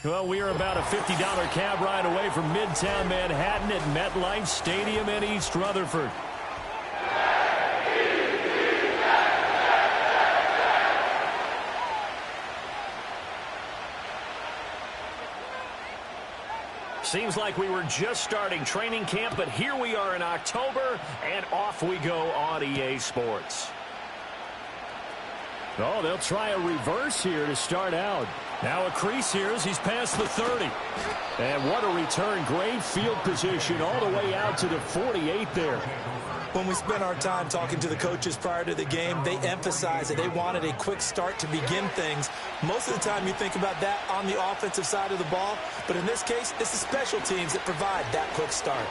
Well, we are about a $50 cab ride away from Midtown Manhattan at MetLife Stadium in East Rutherford. Seems like we were just starting training camp, but here we are in October, and off we go on EA Sports. Oh, they'll try a reverse here to start out. Now a crease here as he's past the 30. And what a return. Great field position all the way out to the 48 there. When we spent our time talking to the coaches prior to the game, they emphasized that they wanted a quick start to begin things. Most of the time you think about that on the offensive side of the ball, but in this case, it's the special teams that provide that quick start.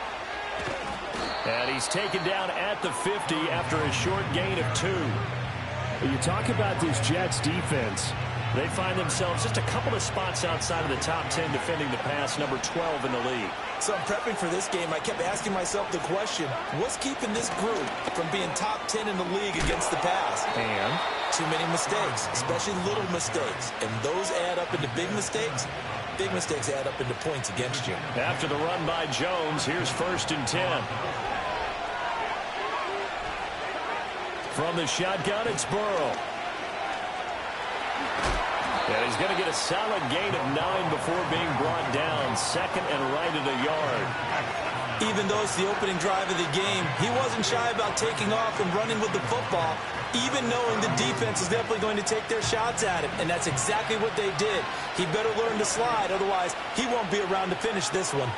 And he's taken down at the 50 after a short gain of 2. You talk about this Jets defense. They find themselves just a couple of spots outside of the top 10 defending the pass, number 12 in the league. So I'm prepping for this game. I kept asking myself the question, what's keeping this group from being top 10 in the league against the pass? And too many mistakes, especially little mistakes. And those add up into big mistakes. Big mistakes add up into points against you. After the run by Jones, here's 1st and 10. From the shotgun, it's Burrow. And he's going to get a solid gain of 9 before being brought down. 2nd and right at a yard. Even though it's the opening drive of the game, he wasn't shy about taking off and running with the football, even knowing the defense is definitely going to take their shots at him. And that's exactly what they did. He better learn to slide, otherwise he won't be around to finish this one.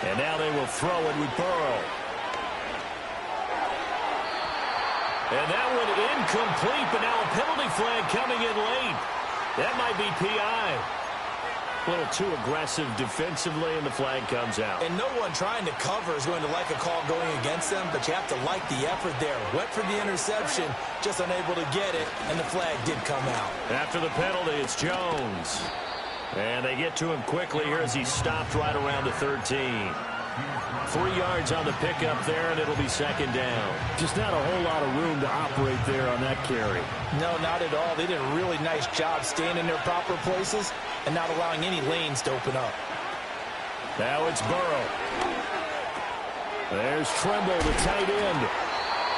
And now they will throw it with Burrow. And that one incomplete, but now a penalty flag coming in late. That might be PI. A little too aggressive defensively, and the flag comes out. And no one trying to cover is going to like a call going against them, but you have to like the effort there. Went for the interception, just unable to get it, and the flag did come out. After the penalty, it's Jones. And they get to him quickly here as he stopped right around the 13. 3 yards on the pickup there, and it'll be 2nd down. Just not a whole lot of room to operate there on that carry. No, not at all. They did a really nice job staying in their proper places and not allowing any lanes to open up. Now it's Burrow. There's Tremble, the tight end.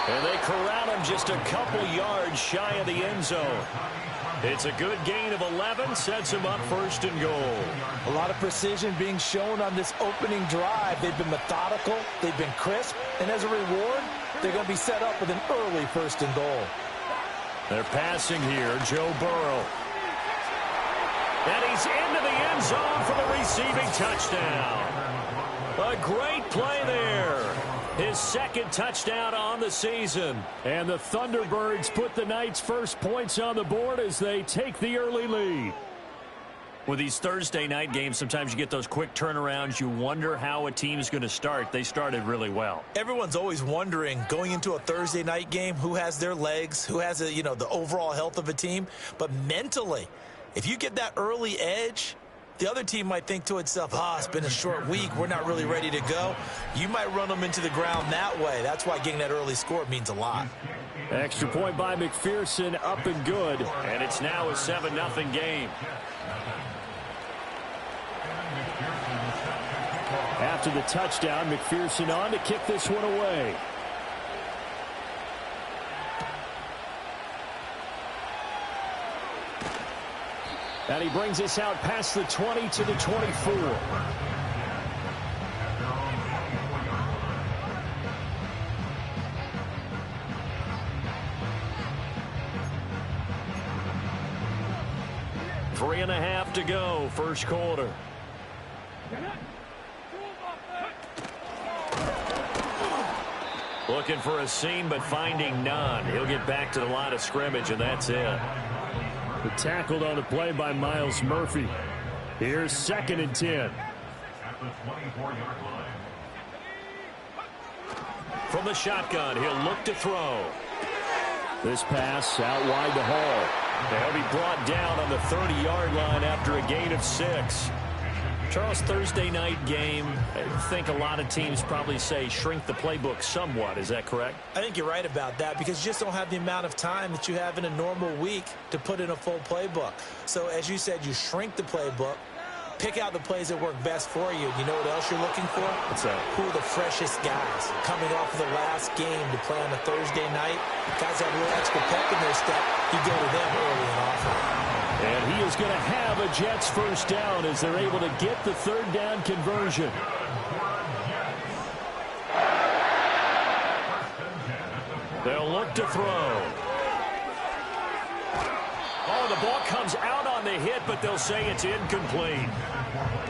And they corral him just a couple yards shy of the end zone. It's a good gain of 11, sets him up 1st and goal. A lot of precision being shown on this opening drive. They've been methodical, they've been crisp, and as a reward, they're going to be set up with an early 1st and goal. They're passing here, Joe Burrow. And he's into the end zone for the receiving touchdown. A great play there. His 2nd touchdown on the season. And the Thunderbirds put the night's first points on the board as they take the early lead. With these Thursday night games, sometimes you get those quick turnarounds. You wonder how a team is going to start. They started really well. Everyone's always wondering, going into a Thursday night game, who has their legs, who has the overall health of a team. But mentally, if you get that early edge, the other team might think to itself, it's been a short week, we're not really ready to go. You might run them into the ground that way. That's why getting that early score means a lot. Extra point by McPherson, up and good. And it's now a 7-0 game. After the touchdown, McPherson on to kick this one away. And he brings us out past the 20 to the 24. Three and a half to go, 1st quarter. Looking for a seam, but finding none. He'll get back to the line of scrimmage, and that's it. Tackled on the play by Miles Murphy. Here's 2nd and 10. From the shotgun, he'll look to throw. This pass out wide to Hall. They'll be brought down on the 30-yard line after a gain of 6. Charles, Thursday night game, I think a lot of teams probably say shrink the playbook somewhat. Is that correct? I think you're right about that because you just don't have the amount of time that you have in a normal week to put in a full playbook. So as you said, you shrink the playbook, pick out the plays that work best for you. You know what else you're looking for? What's that? Who are the freshest guys coming off of the last game to play on a Thursday night? Guys have a little extra pep in their step. You go to them early and often. And he is going to have a Jets first down as they're able to get the third down conversion. They'll look to throw. Oh, the ball comes out on the hit, but they'll say it's incomplete.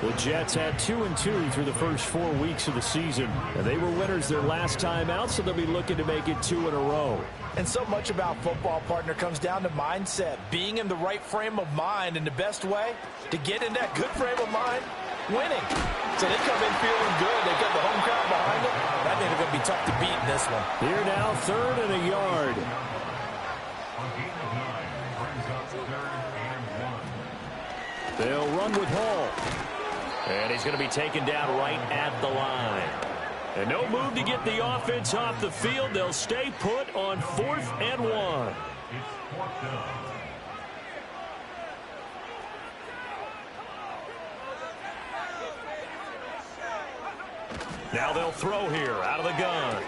The Jets had 2-2 through the first 4 weeks of the season. And they were winners their last time out, so they'll be looking to make it 2 in a row. And so much about football, partner, comes down to mindset. Being in the right frame of mind, and the best way to get in that good frame of mind, winning. So they come in feeling good. They got the home crowd behind them. I think they're going to be tough to beat in this one. Here now, 3rd and a yard. They'll run with Hall. And he's going to be taken down right at the line. And no move to get the offense off the field. They'll stay put on 4th and 1. Now they'll throw here out of the gun.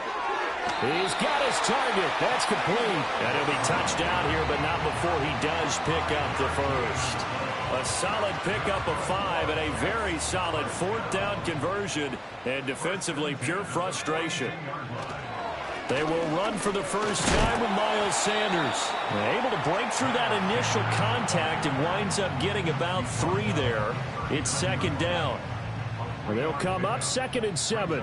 He's got his target. That's complete. And he'll be touched down here, but not before he does pick up the first. A solid pickup of 5 and a very solid 4th down conversion, and defensively pure frustration. They will run for the first time with Miles Sanders. Able to break through that initial contact and winds up getting about 3 there. It's 2nd down. They'll come up 2nd and 7.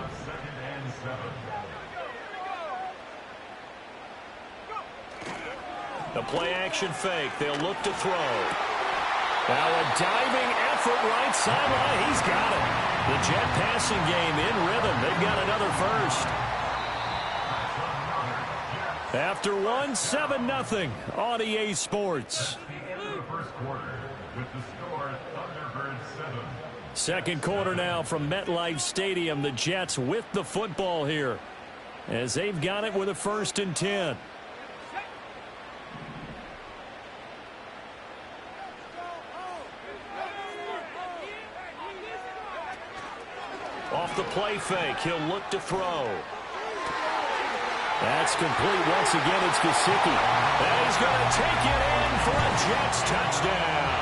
The play action fake. They'll look to throw. Now a diving effort right sideline. He's got it. The Jet passing game in rhythm. They've got another first. After 1, 7-0 on EA Sports. Second quarter now from MetLife Stadium. The Jets with the football here as they've got it with a 1st and 10. Off the play fake, he'll look to throw. That's complete. Once again, it's Gesicki. And he's going to take it in for a Jets touchdown.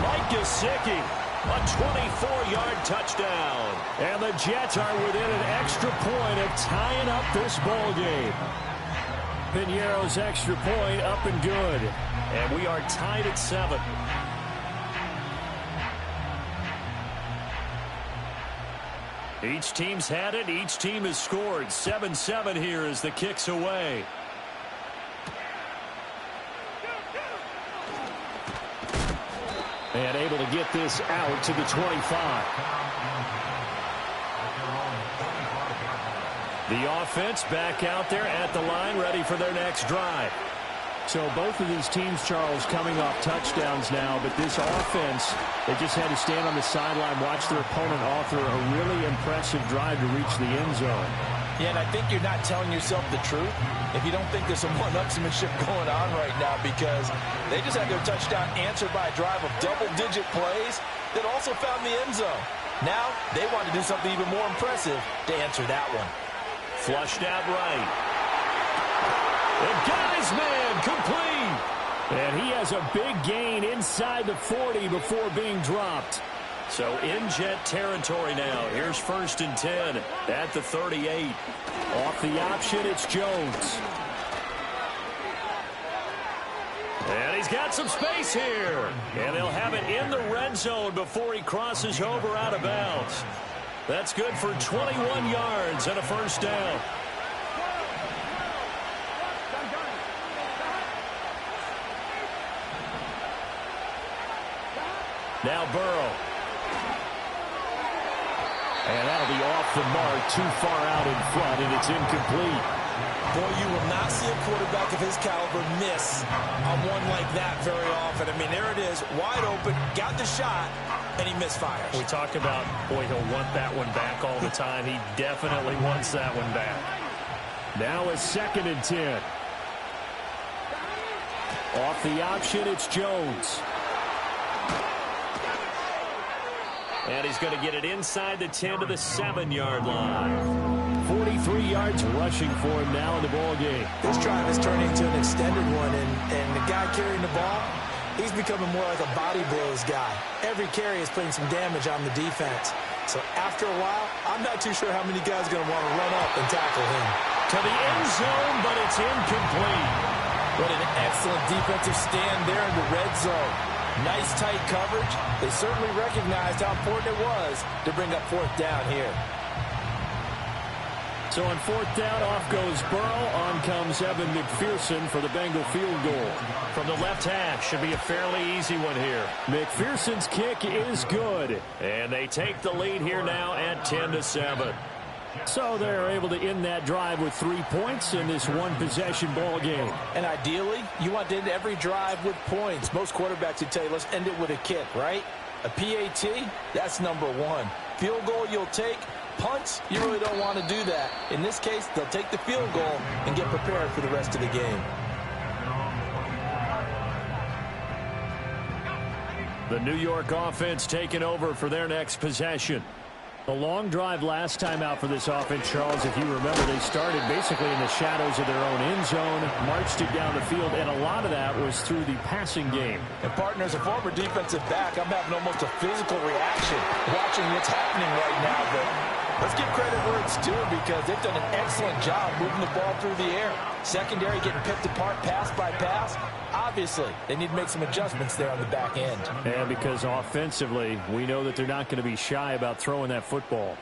Mike Gesicki, a 24-yard touchdown. And the Jets are within an extra point of tying up this ball game. Piñeiro's extra point up and good. And we are tied at 7. Each team's had it. Each team has scored. 7-7 here as the kick's away. And able to get this out to the 25. The offense back out there at the line, ready for their next drive. So both of these teams, Charles, coming off touchdowns now, but this offense, they just had to stand on the sideline, watch their opponent author a really impressive drive to reach the end zone. Yeah, and I think you're not telling yourself the truth if you don't think there's some one-upsmanship going on right now, because they just had their touchdown answered by a drive of double-digit plays that also found the end zone. Now they want to do something even more impressive to answer that one. Flushed out right. They got his man complete. And he has a big gain inside the 40 before being dropped. So in Jet territory now. Here's 1st and 10 at the 38. Off the option, it's Jones. And he's got some space here. And they'll have it in the red zone before he crosses over out of bounds. That's good for 21 yards and a 1st down. Now Burrow. And that'll be off the mark, too far out in front, and it's incomplete. Boy, you will not see a quarterback of his caliber miss on one like that very often. I mean, there it is, wide open, got the shot, and he misfires. We talked about, boy, he'll want that one back all the time. He definitely wants that one back. Now a 2nd and 10. Off the option, it's Jones. And he's going to get it inside the 10 to the 7-yard line. 43 yards rushing for him now in the ball game. This drive has turned into an extended one, and the guy carrying the ball, he's becoming more like a body blows guy. Every carry is putting some damage on the defense. So after a while, I'm not too sure how many guys are going to want to run up and tackle him. To the end zone, but it's incomplete. What an excellent defensive stand there in the red zone. Nice tight coverage. They certainly recognized how important it was to bring up 4th down here. So on 4th down, off goes Burrow. On comes Evan McPherson for the Bengal field goal. From the left hash, should be a fairly easy one here. McPherson's kick is good. And they take the lead here now at 10-7. So they're able to end that drive with 3 points in this one-possession ball game. And ideally, you want to end every drive with points. Most quarterbacks would tell you, let's end it with a kick, right? A PAT, that's number 1. Field goal you'll take. Punts, you really don't want to do that. In this case, they'll take the field goal and get prepared for the rest of the game. The New York offense taking over for their next possession. A long drive last time out for this offense, Charles. If you remember, they started basically in the shadows of their own end zone, marched it down the field, and a lot of that was through the passing game. And, partner, as a former defensive back, I'm having almost a physical reaction watching what's happening right now. But let's give credit where it's due because they've done an excellent job moving the ball through the air. Secondary getting picked apart pass by pass. Obviously, they need to make some adjustments there on the back end. And because offensively, we know that they're not going to be shy about throwing that football.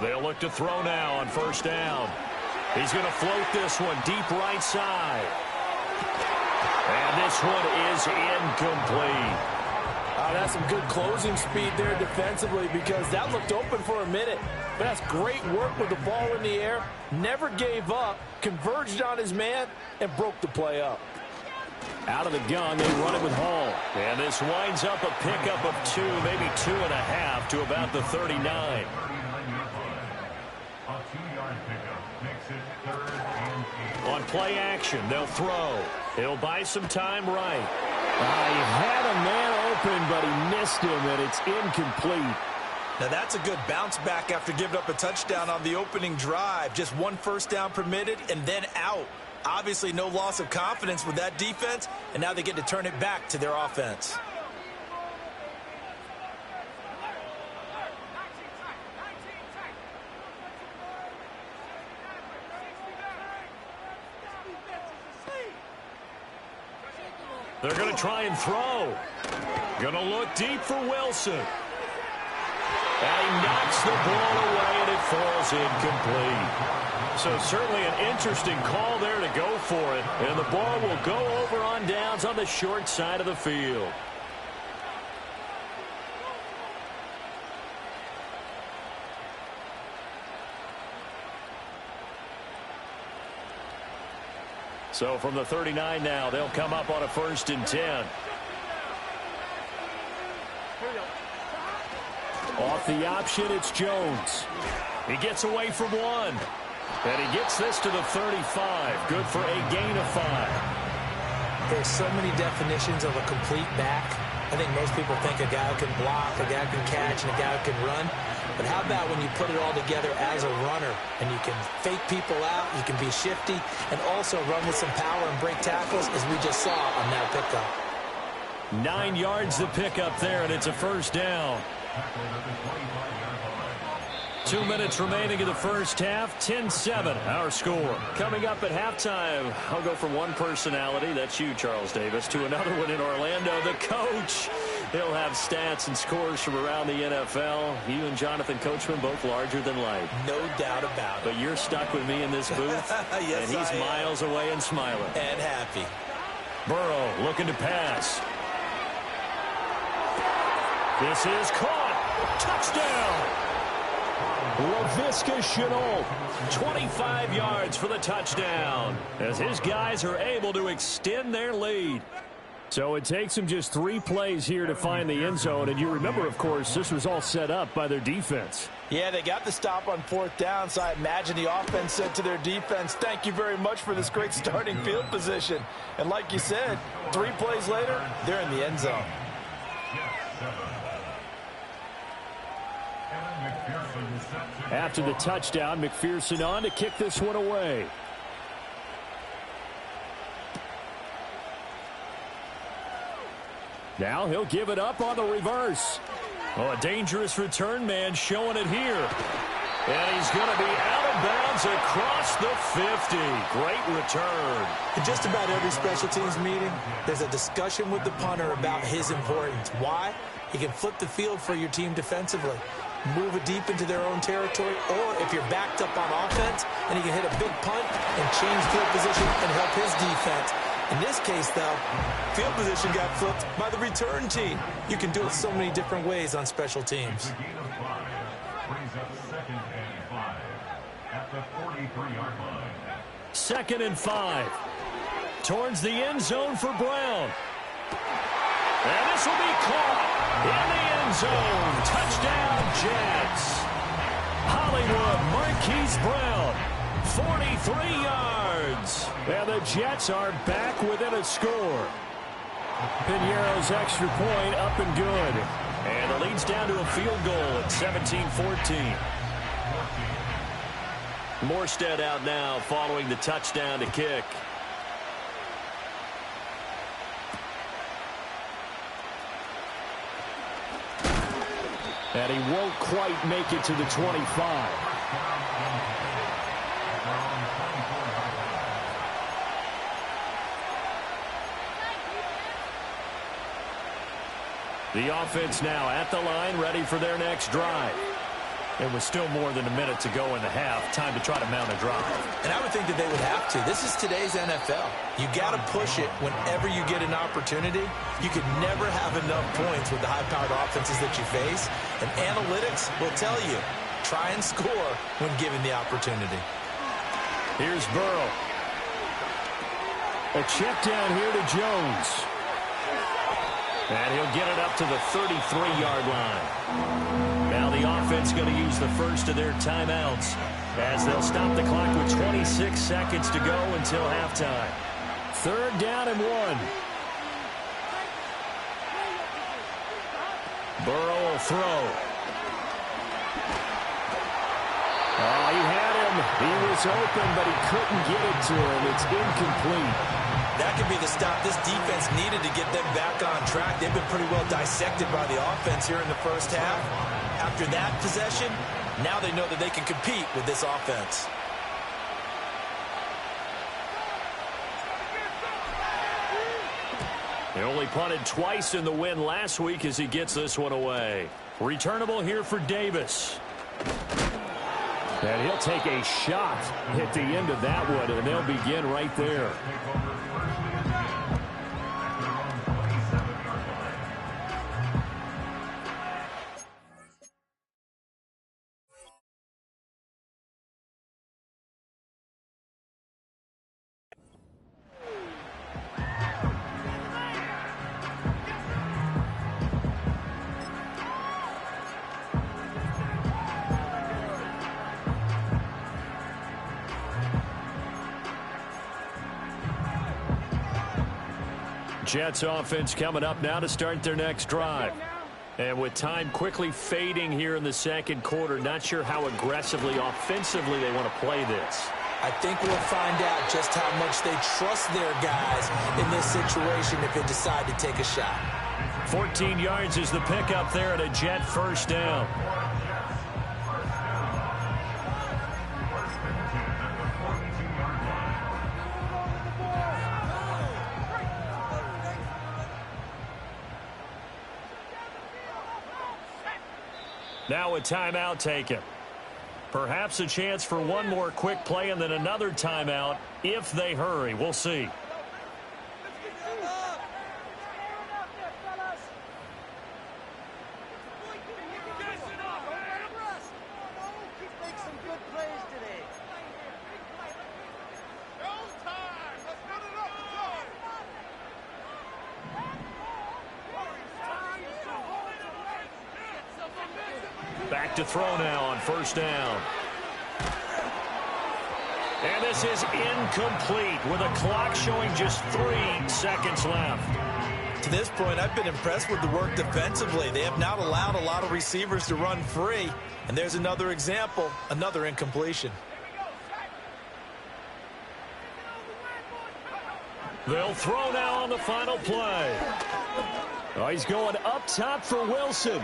They'll look to throw now on 1st down. He's going to float this one deep right side. And this one is incomplete. That's some good closing speed there defensively because that looked open for a minute. But that's great work with the ball in the air. Never gave up, converged on his man, and broke the play up. Out of the gun, they run it with Hall. And this winds up a pickup of 2, maybe 2.5 to about the 39. On play action, they'll throw. He'll buy some time right. He had a man open, but he missed him, and it's incomplete. Now, that's a good bounce back after giving up a touchdown on the opening drive. Just 1 first down permitted and then out. Obviously, no loss of confidence with that defense, and now they get to turn it back to their offense. They're going to try and throw. Going to look deep for Wilson. And he knocks the ball away, and it falls incomplete. So certainly an interesting call there to go for it. And the ball will go over on downs on the short side of the field. So from the 39 now, they'll come up on a 1st and 10. Off the option, it's Jones. He gets away from 1. And he gets this to the 35. Good for a gain of 5. There's so many definitions of a complete back. I think most people think a guy who can block, a guy who can catch, and a guy who can run. But how about when you put it all together as a runner and you can fake people out, you can be shifty, and also run with some power and break tackles, as we just saw on that pickup. 9 yards the pickup there, and it's a 1st down. 2 minutes remaining in the first half. 10-7 our score. Coming up at halftime, I'll go from one personality, that's you, Charles Davis, to another one in Orlando, the coach. He'll have stats and scores from around the NFL. You and Jonathan Coachman both larger than life. No doubt about it. But you're stuck with me in this booth, yes, and he's miles away and smiling. And happy. Burrow looking to pass. This is caught. Touchdown. LaVisca Chenault, 25 yards for the touchdown, as his guys are able to extend their lead. So it takes them just 3 plays here to find the end zone. And you remember, of course, this was all set up by their defense. Yeah, they got the stop on 4th down, so I imagine the offense said to their defense, thank you very much for this great starting field position. And like you said, 3 plays later, they're in the end zone. After the touchdown, McPherson on to kick this one away. Now he'll give it up on the reverse. Oh, a dangerous return man showing it here. And he's going to be out of bounds across the 50. Great return. In just about every special teams meeting, there's a discussion with the punter about his importance. Why? He can flip the field for your team defensively, move it deep into their own territory, or if you're backed up on offense, and he can hit a big punt and change field position and help his defense. In this case, though, field position got flipped by the return team. You can do it so many different ways on special teams. Second and 5. Towards the end zone for Brown. And this will be caught in the end zone. Touchdown, Jets. Hollywood Marquise Brown, 43 yards. And the Jets are back within a score. Piñeiro's extra point up and good. And the lead's down to a field goal at 17-14. Morstead out now following the touchdown to kick. And he won't quite make it to the 25. The offense now at the line, ready for their next drive. And with still more than a minute to go in the half, time to try to mount a drive. And I would think that they would have to. This is today's NFL. You got to push it whenever you get an opportunity. You could never have enough points with the high-powered offenses that you face. And analytics will tell you, try and score when given the opportunity. Here's Burrow. A check down here to Jones. And he'll get it up to the 33-yard line. Now the offense going to use the first of their timeouts as they'll stop the clock with 26 seconds to go until halftime. 3rd down and 1. Burrow will throw. Oh, he had him. He was open, but he couldn't get it to him. It's incomplete. That could be the stop this defense needed to get them back on track. They've been pretty well dissected by the offense here in the first half. After that possession, now they know that they can compete with this offense. He only punted twice in the win last week as he gets this one away. Returnable here for Davis. And he'll take a shot at the end of that one, and they'll begin right there. Jets offense coming up now to start their next drive. And with time quickly fading here in the second quarter, not sure how aggressively, offensively they want to play this. I think we'll find out just how much they trust their guys in this situation if they decide to take a shot. 14 yards is the pickup there at a Jet first down. Now a timeout taken. Perhaps a chance for one more quick play and then another timeout if they hurry. We'll see. Back to throw now on first down. And this is incomplete with a clock showing just 3 seconds left. To this point, I've been impressed with the work defensively. They have not allowed a lot of receivers to run free. And there's another example, another incompletion. They'll throw now on the final play. Oh, he's going up top for Wilson.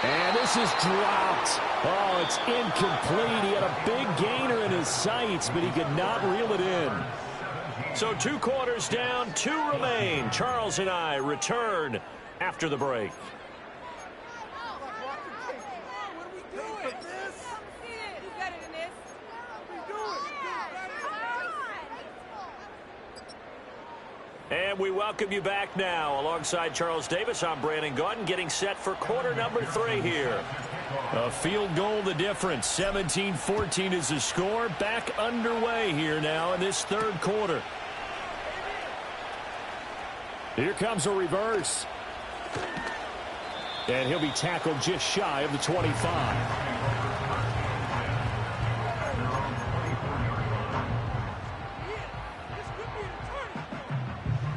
And this is dropped. Oh, it's incomplete. He had a big gainer in his sights, but he could not reel it in. So 2 quarters down, 2 remain. Charles and I return after the break. And we welcome you back now. Alongside Charles Davis, I'm Brandon Gaudin, getting set for quarter number 3 here. A field goal the difference. 17-14 is the score. Back underway here now in this third quarter. Here comes a reverse. And he'll be tackled just shy of the 25.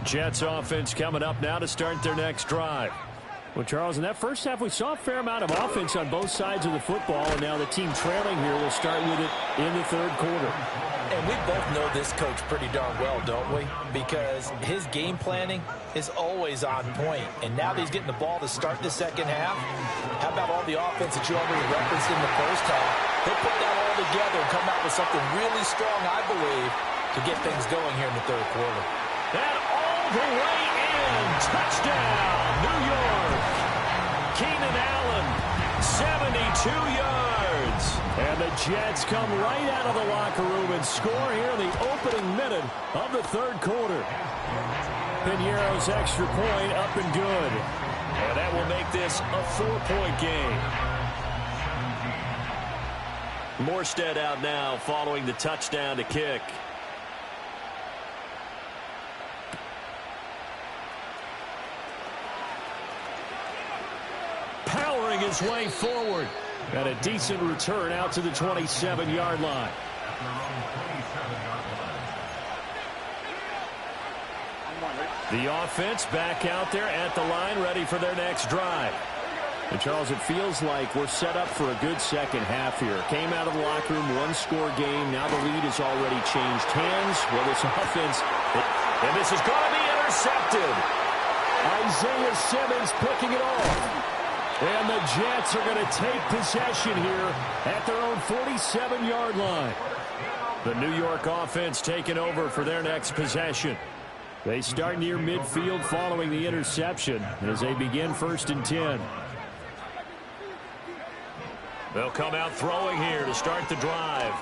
Jets offense coming up now to start their next drive. Well, Charles, in that first half, we saw a fair amount of offense on both sides of the football, and now the team trailing here will start with it in the third quarter. And we both know this coach pretty darn well, don't we? Because his game planning is always on point. And now that he's getting the ball to start the second half, how about all the offense that you already referenced in the first half? He'll put that all together and come out with something really strong, I believe, to get things going here in the third quarter. And all the way in. Touchdown, New York. Keenan Allen, 72 yards. And the Jets come right out of the locker room and score here in the opening minute of the third quarter. Piñeiro's extra point up and good. And that will make this a 4-point game. Morstead out now following the touchdown to kick. Powering his way forward. And a decent return out to the 27-yard line. The offense back out there at the line, ready for their next drive. And Charles, it feels like we're set up for a good second half here. Came out of the locker room, 1-score game. Now the lead has already changed hands. Well, this offense... And this is going to be intercepted. Isaiah Simmons picking it off. And the Jets are going to take possession here at their own 47-yard line. The New York offense taking over for their next possession. They start near midfield following the interception as they begin 1st and 10. They'll come out throwing here to start the drive.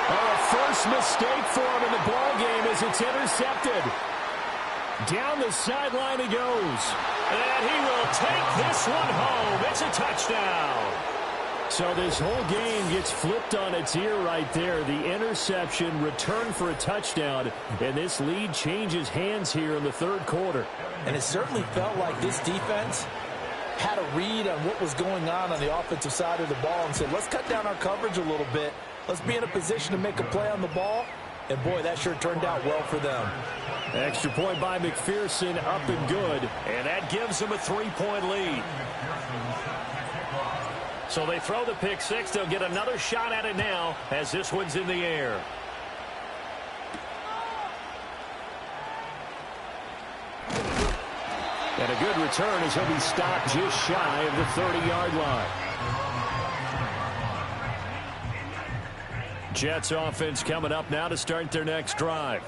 Oh, a first mistake for him in the ball game as it's intercepted. Down the sideline he goes. And he will take this one home. It's a touchdown. So this whole game gets flipped on its ear right there. The interception, return for a touchdown, and this lead changes hands here in the third quarter. And it certainly felt like this defense had a read on what was going on the offensive side of the ball and said, let's cut down our coverage a little bit. Let's be in a position to make a play on the ball. And, boy, that sure turned out well for them. Extra point by McPherson, up and good. And that gives them a 3-point lead. So they throw the pick six. They'll get another shot at it now as this one's in the air. And a good return as he'll be stopped just shy of the 30-yard line. Jets offense coming up now to start their next drive.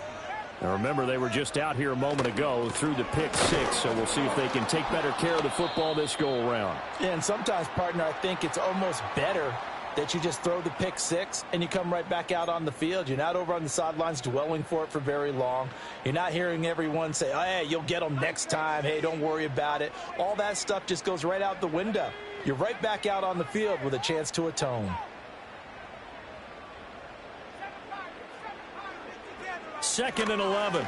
Now remember, they were just out here a moment ago through the pick six, so we'll see if they can take better care of the football this go-around. Yeah, and sometimes, partner, I think it's almost better that you just throw the pick six and you come right back out on the field. You're not over on the sidelines dwelling for it for very long. You're not hearing everyone say, oh, hey, you'll get them next time. Hey, don't worry about it. All that stuff just goes right out the window. You're right back out on the field with a chance to atone. 2nd and 11.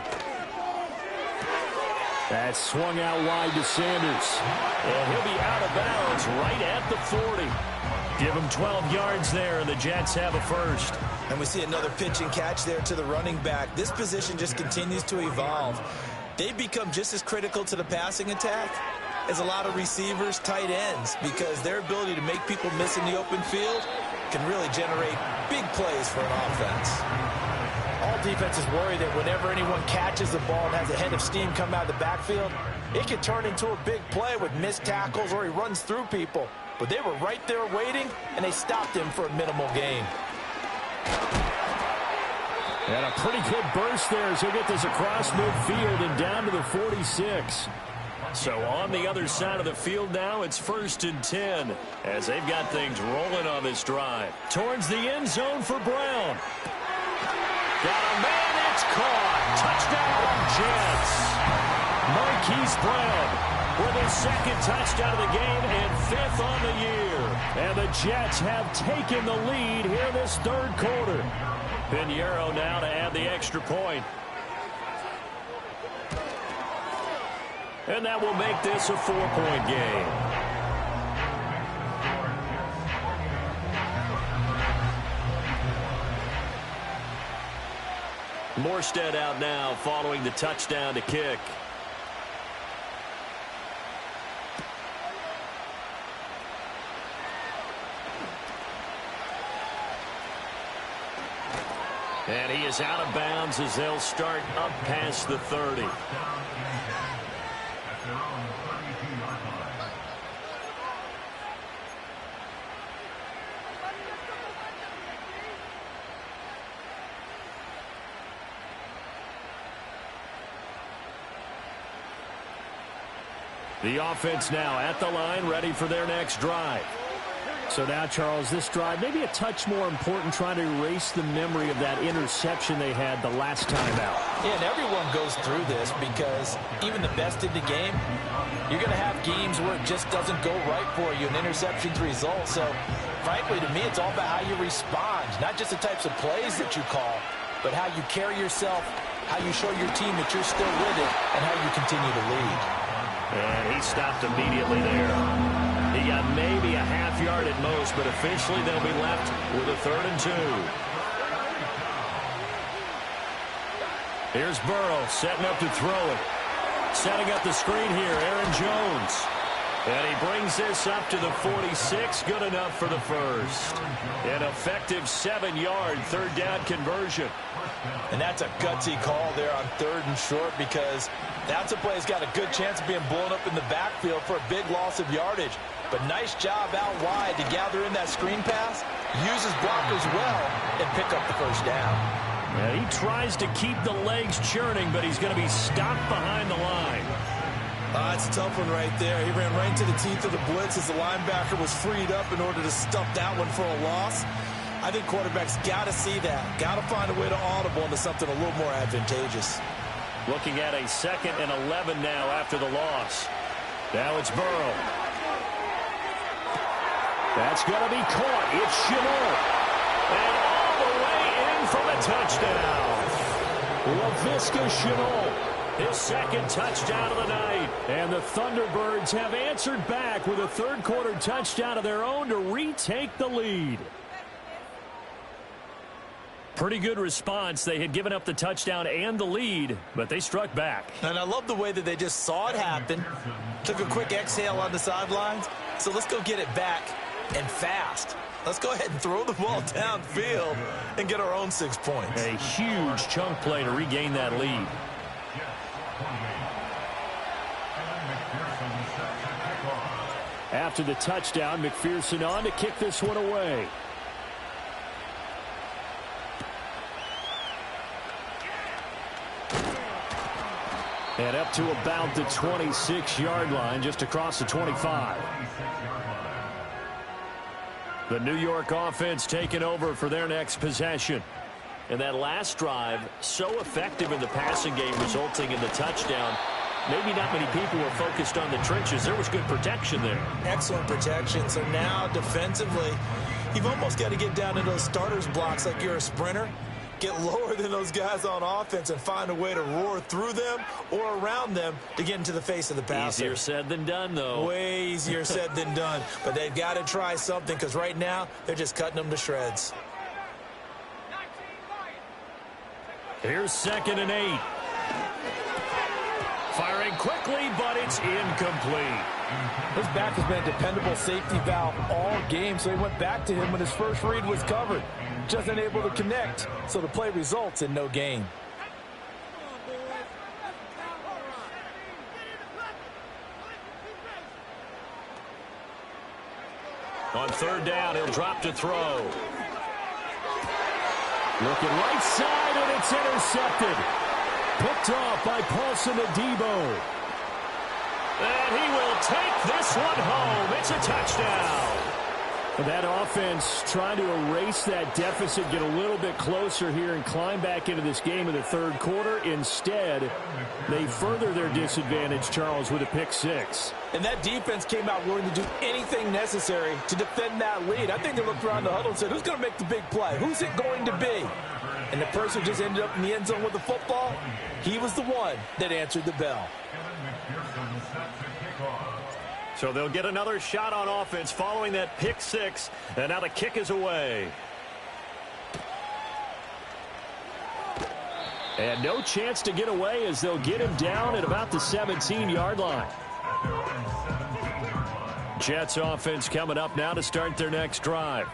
That's swung out wide to Sanders. And he'll be out of bounds right at the 40. Give him 12 yards there, and the Jets have a first. And we see another pitch and catch there to the running back. This position just continues to evolve. They become just as critical to the passing attack as a lot of receivers, tight ends, because their ability to make people miss in the open field can really generate big plays for an offense. All defenses worry that whenever anyone catches the ball and has a head of steam come out of the backfield, it can turn into a big play with missed tackles or he runs through people. But they were right there waiting, and they stopped him for a minimal gain. And a pretty good burst there as he'll get this across midfield and down to the 46. So on the other side of the field now, it's 1st and 10 as they've got things rolling on this drive. Towards the end zone for Brown. Got a man, it's caught. Touchdown, Jets. Marquise Brown with his 2nd touchdown of the game and 5th on the year. And the Jets have taken the lead here in this 3rd quarter. Pinheiro now to add the extra point. And that will make this a 4-point game. Morstead out now following the touchdown to kick. And he is out of bounds as they'll start up past the 30. The offense now at the line, ready for their next drive. So now, Charles, this drive maybe a touch more important, trying to erase the memory of that interception they had the last time out. Yeah, and everyone goes through this because even the best in the game, you're going to have games where it just doesn't go right for you, and interceptions result. So, frankly, to me, it's all about how you respond, not just the types of plays that you call, but how you carry yourself, how you show your team that you're still with it, and how you continue to lead. And he stopped immediately there. He got maybe a half yard at most, but officially they'll be left with a 3rd and 2. Here's Burrow setting up to throw it. Setting up the screen here, Aaron Jones. And he brings this up to the 46, good enough for the first. An effective 7-yard 3rd down conversion. And that's a gutsy call there on 3rd and short because that's a play that's got a good chance of being blown up in the backfield for a big loss of yardage. But nice job out wide to gather in that screen pass, use his blockers well, and pick up the 1st down. Yeah, he tries to keep the legs churning, but he's going to be stopped behind the line. It's a tough one right there. He ran right into the teeth of the blitz as the linebacker was freed up in order to stuff that one for a loss. I think quarterbacks got to see that. Got to find a way to audible into something a little more advantageous. Looking at a 2nd and 11 now after the loss. Now it's Burrow. That's going to be caught. It's Shenault. And all the way in for the touchdown. Laviska Shenault. His 2nd touchdown of the night. And the Thunderbirds have answered back with a 3rd quarter touchdown of their own to retake the lead. Pretty good response. They had given up the touchdown and the lead, but they struck back. And I love the way that they just saw it happen, took a quick exhale on the sidelines. So let's go get it back and fast. Let's go ahead and throw the ball downfield and get our own 6 points. A huge chunk play to regain that lead. After the touchdown, McPherson on to kick this one away. And up to about the 26-yard line, just across the 25. The New York offense taking over for their next possession. And that last drive, so effective in the passing game, resulting in the touchdown. Maybe not many people were focused on the trenches. There was good protection there. Excellent protection. So now defensively, you've almost got to get down to those starters blocks like you're a sprinter get lower than those guys on offense and find a way to roar through them or around them to get into the face of the passer. Easier said than done, though. Way easier said than done. But they've got to try something because right now they're just cutting them to shreds. Here's 2nd and 8. Firing quickly, but it's incomplete. His back has been a dependable safety valve all game, so he went back to him when his first read was covered. Just unable to connect, so the play results in no gain. On 3rd down, he'll drop to throw. Looking right side, and it's intercepted. Picked off by Paulson Adebo. And he will take this one home. It's a touchdown. That offense trying to erase that deficit, get a little bit closer here, and climb back into this game in the 3rd quarter. Instead, they further their disadvantage, Charles, with a pick 6. And that defense came out willing to do anything necessary to defend that lead. I think they looked around the huddle and said, who's going to make the big play? Who's it going to be? And the person who just ended up in the end zone with the football, he was the one that answered the bell. So they'll get another shot on offense following that pick 6, and now the kick is away. And no chance to get away as they'll get him down at about the 17-yard line. Jets offense coming up now to start their next drive.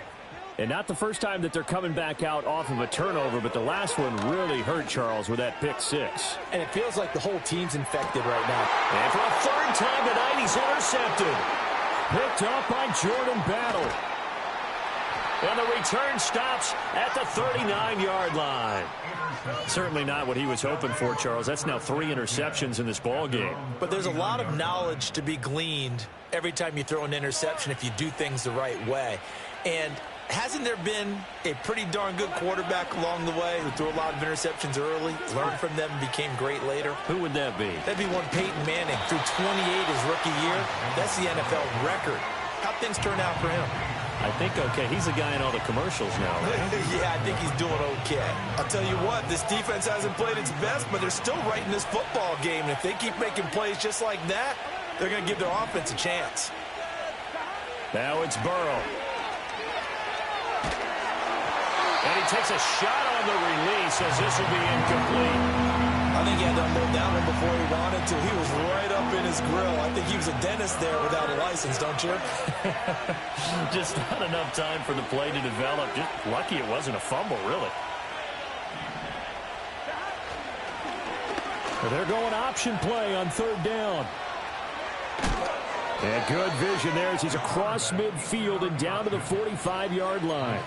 And not the first time that they're coming back out off of a turnover, but the last one really hurt, Charles, with that pick 6. And it feels like the whole team's infected right now. And for a 3rd time tonight, he's intercepted. Picked off by Jordan Battle. And the return stops at the 39-yard line. Certainly not what he was hoping for, Charles. That's now 3 interceptions in this ball game. But there's a lot of knowledge to be gleaned every time you throw an interception if you do things the right way. And hasn't there been a pretty darn good quarterback along the way who threw a lot of interceptions early, learned from them, and became great later? Who would that be? That'd be one Peyton Manning, threw 28 his rookie year. That's the NFL record. How'd things turn out for him? I think okay. He's the guy in all the commercials now, right? Yeah, I think he's doing okay. I'll tell you what, this defense hasn't played its best, but they're still right in this football game. And if they keep making plays just like that, they're going to give their offense a chance. Now it's Burrow. And he takes a shot on the release as this will be incomplete. I think he had to unload that one before he wanted to. He was right up in his grill. I think he was a dentist there without a license, don't you? Just not enough time for the play to develop. Just lucky it wasn't a fumble, really. They're going option play on 3rd down. And good vision there as he's across midfield and down to the 45-yard line.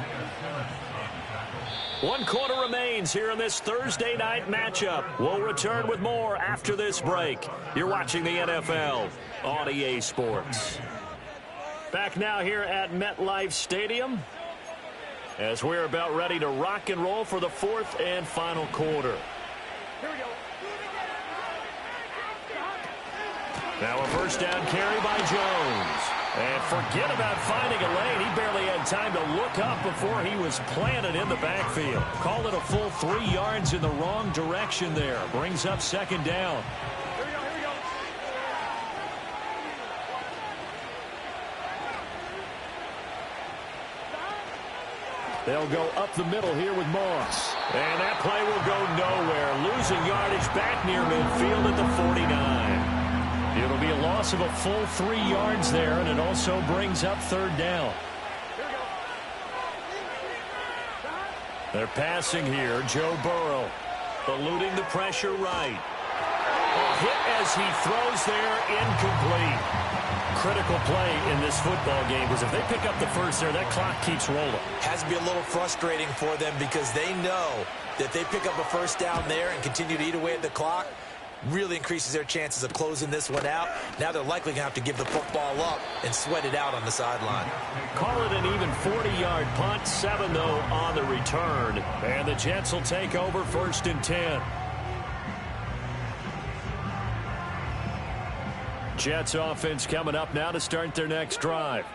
1 quarter remains here in this Thursday night matchup. We'll return with more after this break. You're watching the NFL on EA Sports. Back now here at MetLife Stadium as we're about ready to rock and roll for the 4th and final quarter. Here we go. Now a 1st down carry by Jones. And forget about finding a lane. He barely had time to look up before he was planted in the backfield. Call it a full 3 yards in the wrong direction there. Brings up 2nd down. Here we go, here we go. They'll go up the middle here with Moss. And that play will go nowhere. Losing yardage back near midfield at the 49. It'll be a loss of a full 3 yards there, and it also brings up 3rd down. They're passing here. Joe Burrow eluding the pressure right. A hit as he throws there, incomplete. Critical play in this football game because if they pick up the first there, that clock keeps rolling. Has to be a little frustrating for them because they know that if they pick up a 1st down there and continue to eat away at the clock, really increases their chances of closing this one out. Now they're likely going to have to give the football up and sweat it out on the sideline. Call it an even 40-yard punt. 7, though, on the return. And the Jets will take over 1st and 10. Jets offense coming up now to start their next drive.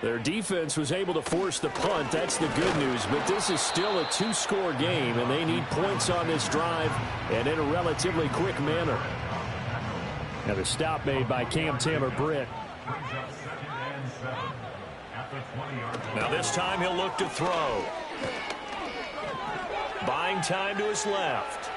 Their defense was able to force the punt. That's the good news. But this is still a two-score game, and they need points on this drive and in a relatively quick manner. Now the stop made by Cam Taylor-Britt. Now this time he'll look to throw. Buying time to his left.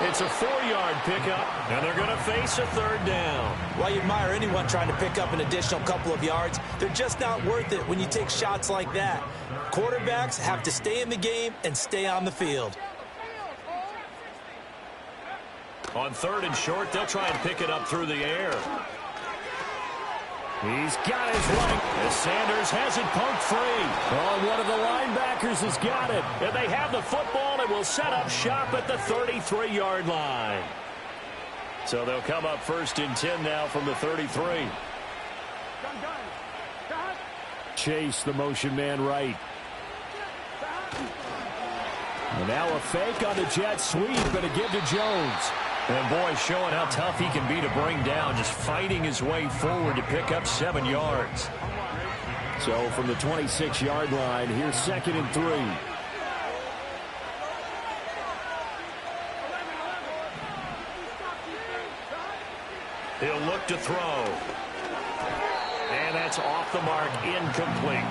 It's a 4-yard pickup, and they're going to face a third down. While you admire anyone trying to pick up an additional couple of yards, they're just not worth it when you take shots like that. Quarterbacks have to stay in the game and stay on the field. On 3rd and short, they'll try and pick it up through the air. He's got his running. As Sanders has it poked free. Oh, one of the linebackers has got it. And they have the football and will set up shop at the 33-yard line. So they'll come up 1st and 10 now from the 33. Chase, the motion man right. And now a fake on the jet sweep and a give to Jones. And boy, showing how tough he can be to bring down, just fighting his way forward to pick up 7 yards. So from the 26-yard line, here's 2nd and 3. He'll look to throw. And that's off the mark, incomplete.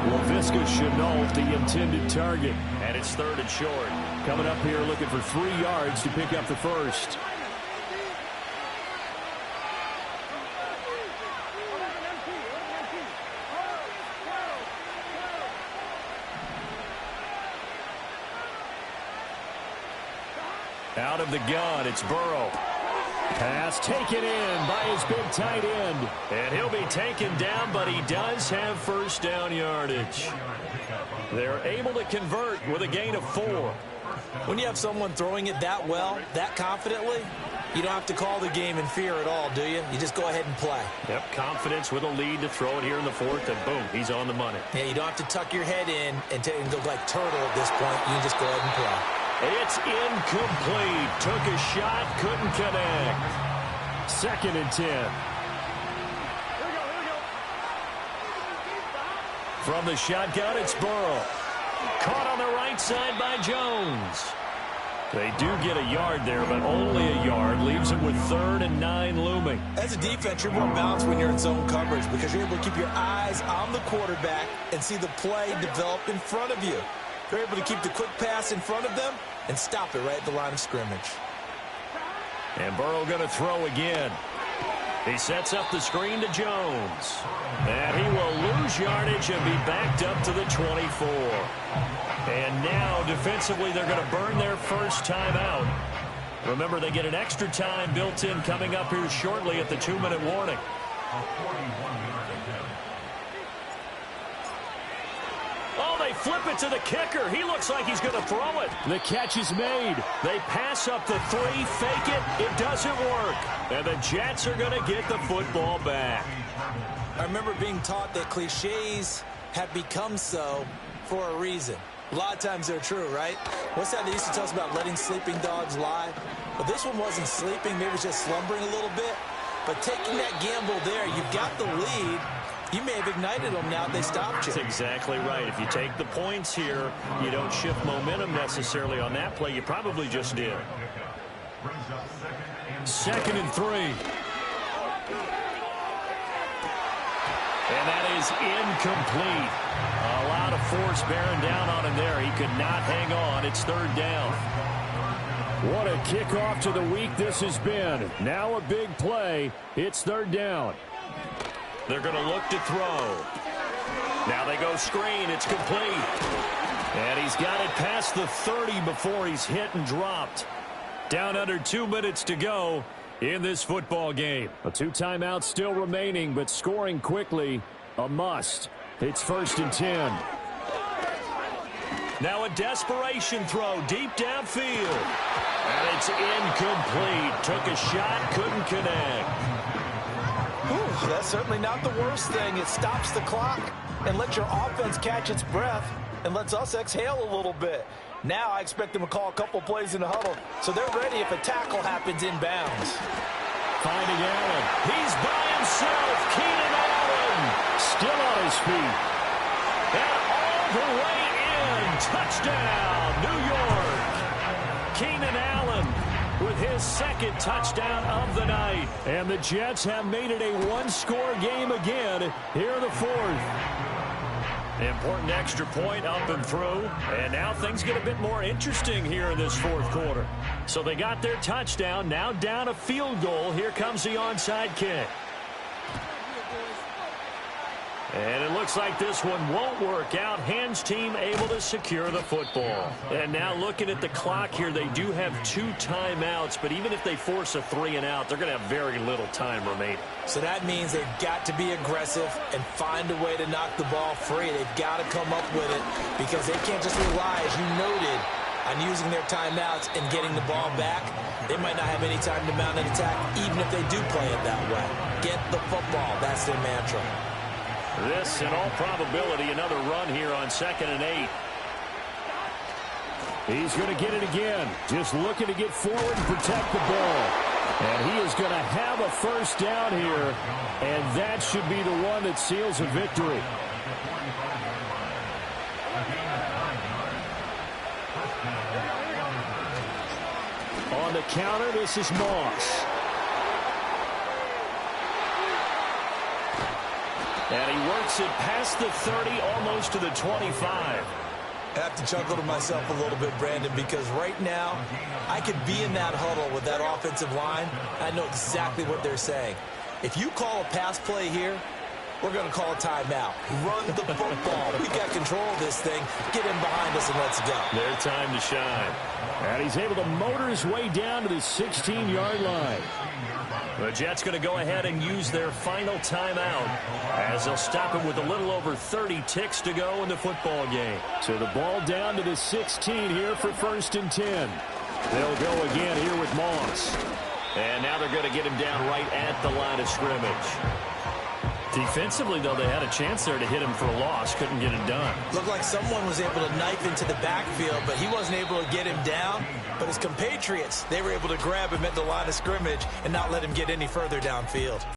Laviska Chenault, the intended target. And it's 3rd and short. Coming up here looking for 3 yards to pick up the first. Out of the gun, it's Burrow. Pass taken in by his big tight end. And he'll be taken down, but he does have 1st down yardage. They're able to convert with a gain of 4. When you have someone throwing it that well, that confidently, you don't have to call the game in fear at all, do you? You just go ahead and play. Yep, confidence with a lead to throw it here in the 4th, and boom, he's on the money. Yeah, you don't have to tuck your head in and go like turtle at this point. You can just go ahead and play. It's incomplete. Took a shot, couldn't connect. 2nd and 10. From the shotgun, it's Burrow. Caught on the right side by Jones. They do get a yard there, but only a yard. Leaves it with 3rd and 9 looming. As a defense, you're more balanced when you're in zone coverage because you're able to keep your eyes on the quarterback and see the play develop in front of you. They're able to keep the quick pass in front of them and stop it right at the line of scrimmage. And Burrow going to throw again. He sets up the screen to Jones. And he will lose yardage and be backed up to the 24. And now, defensively, they're going to burn their first timeout. Remember, they get an extra time built in coming up here shortly at the 2-minute warning. Oh, they flip it to the kicker. He looks like he's going to throw it. The catch is made. They pass up the 3, fake it. It doesn't work. And the Jets are going to get the football back. I remember being taught that cliches have become so for a reason. A lot of times they're true, right? What's that they used to tell us about letting sleeping dogs lie? Well, this one wasn't sleeping. Maybe it was just slumbering a little bit. But taking that gamble there, you've got the lead. You may have ignited them now if they stopped you. That's exactly right. If you take the points here, you don't shift momentum necessarily on that play. You probably just did. 2nd and 3. And that is incomplete. A lot of force bearing down on him there. He could not hang on. It's 3rd down. What a kickoff to the week this has been. Now a big play. It's 3rd down. They're going to look to throw. Now they go screen. It's complete. And he's got it past the 30 before he's hit and dropped. Down under 2 minutes to go in this football game. 2 timeouts still remaining, but scoring quickly, a must. It's 1st and 10. Now a desperation throw deep downfield. And it's incomplete. Took a shot, couldn't connect. Whew, that's certainly not the worst thing. It stops the clock and lets your offense catch its breath and lets us exhale a little bit. Now I expect them to call a couple plays in the huddle, so they're ready if a tackle happens inbounds. Finding Allen. He's by himself. Keenan Allen. Still on his feet. And all the way in. Touchdown, New York. Keenan Allen with his second touchdown of the night. And the Jets have made it a one-score game again here in the fourth. Important extra point up and through. And now things get a bit more interesting here in this fourth quarter. So they got their touchdown. Now down a field goal. Here comes the onside kick. And it looks like this one won't work out. Hands team able to secure the football. And now looking at the clock here, they do have 2 timeouts. But even if they force a 3-and-out, they're going to have very little time remaining. So that means they've got to be aggressive and find a way to knock the ball free. They've got to come up with it because they can't just rely, as you noted, on using their timeouts and getting the ball back. They might not have any time to mount an attack, even if they do play it that way. Get the football. That's their mantra. This, in all probability, another run here on 2nd and 8. He's going to get it again. Just looking to get forward and protect the ball. And he is going to have a first down here. And that should be the one that seals a victory. On the counter, this is Moss. And he works it past the 30, almost to the 25. I have to chuckle to myself a little bit, Brandon, because right now I could be in that huddle with that offensive line. I know exactly what they're saying. If you call a pass play here, we're going to call a timeout. Run the football. We got control of this thing. Get in behind us and let's go. Their time to shine. And he's able to motor his way down to the 16-yard line. The Jets going to go ahead and use their final timeout as they'll stop it with a little over 30 ticks to go in the football game. So the ball down to the 16 here for 1st and 10. They'll go again here with Moss. And now they're going to get him down right at the line of scrimmage. Defensively, though, they had a chance there to hit him for a loss. Couldn't get it done. Looked like someone was able to knife into the backfield, but he wasn't able to get him down. But his compatriots, they were able to grab him at the line of scrimmage and not let him get any further downfield.